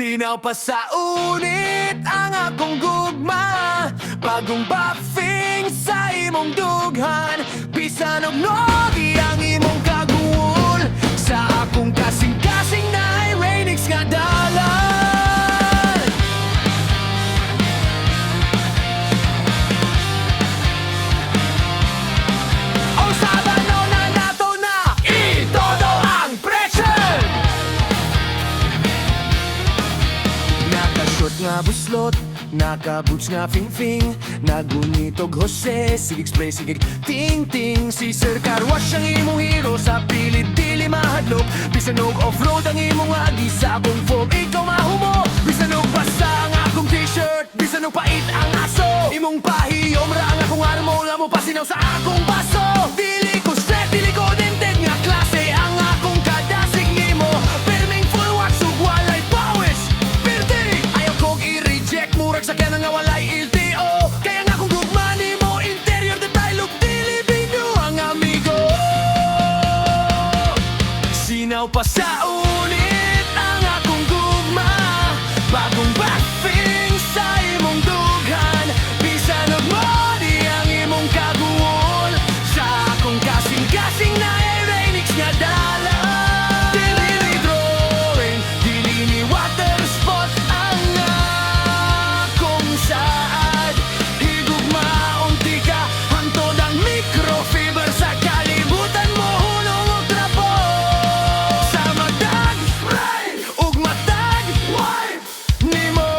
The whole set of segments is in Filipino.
Sinaw pa sa unit ang akong gugma, bagong buffing sa imong dughan. Bisan og nogi ang imong kagul, sa akong kasing-kasing na Rainix nga dalan. O sabano na nato na itodo ang pressure. Nakashot nga buslot, nakaboots nga fing-fing, nagunitog Jose, sigig spray, sigig ting-ting. Si Sir Carwash ang imong hero, sa pilit dili mahadlok. Bisan og off-road ang imong agi, sa akong foam ikaw mahumo. Bisan og basta ang akong t-shirt, bisan og pait ang aso. Imong pahiyom ra ang akong armo, lamo pasinaw sa akong baso. Dili ko stress, dili ko dented nga klase ang akong kadasig nimo. Perming full wax ug walay pawis, pirti ayaw kong i-reject, murag sa kaya nga walay LTO. Kaya nga kung gugma nimo, interior detail ug dili binyo ang amigo. Sinaw pa sa unit ang akong gugma, bagong backfing sa imong dughan. Bisan og modi ang imong kaguol, sa akong kasing-kasing na Rainix nga dala. Dili ni drawing, dili ni water spot ang akong saad. Higugmaon di ka, hantod ang microfiber sa kalibutan mo, hunong og trapo. Sa matag spray ug matag wipe nimo,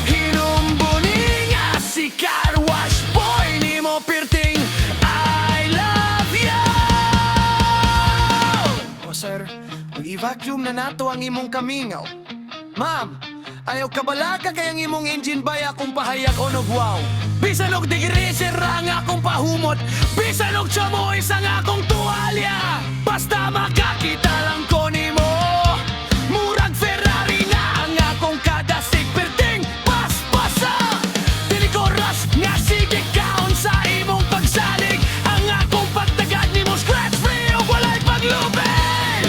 hinumbuni nga si Carwash boy nimo pirting I love you. O sir, mag-i-vacuum na nato ang imong kamingaw. Ma'am, ayaw kabala ka kayang imong engine bay akong pahayak o wow. Bisan og digreaser ang akong pahumot, bisan og chamoy sa akong tuwalya. Basta makakita lang ko nimo, murag Ferrari na ang akong kadasig. Perting paspasa, dili ko ras nga sige kaon sa imong pagsalig. Ang akong pagtagad nimo scratch free o walay paglubing.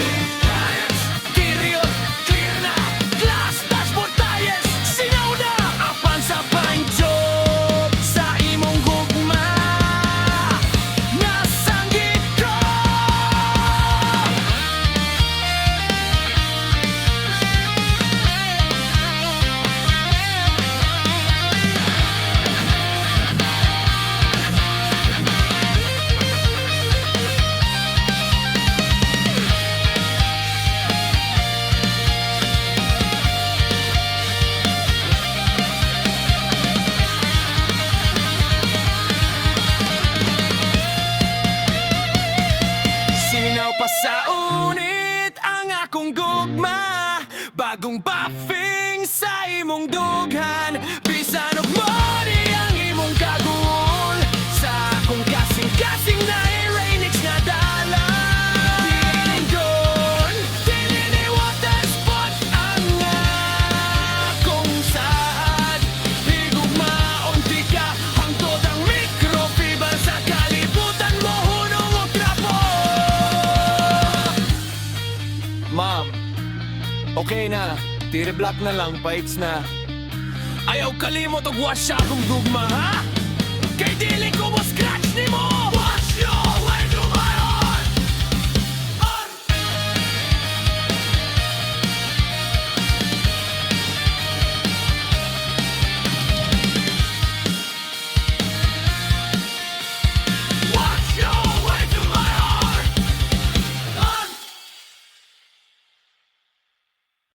Period, clear na, glass dashboard tires, sinaw na apan sa paint job. Sa imong gugma, nasanggit ko. Sinaw pa sa unit ang akong gugma, bagong buffing sa imong dughan. Bisan og modi ang imong kagul, sa akong kasing-kasing na Rainix nga dala. Dilingon, dili ni water spot ang akong saad. Higugmaon di ka, hangtod ang microfiber sa kalibutan mo, hunong og trapo. Ma'am, okay na, tire black na lang, paits na. Ayaw kalimot og wash akong dugma, ha? Kay dili ko mo scratch nimo.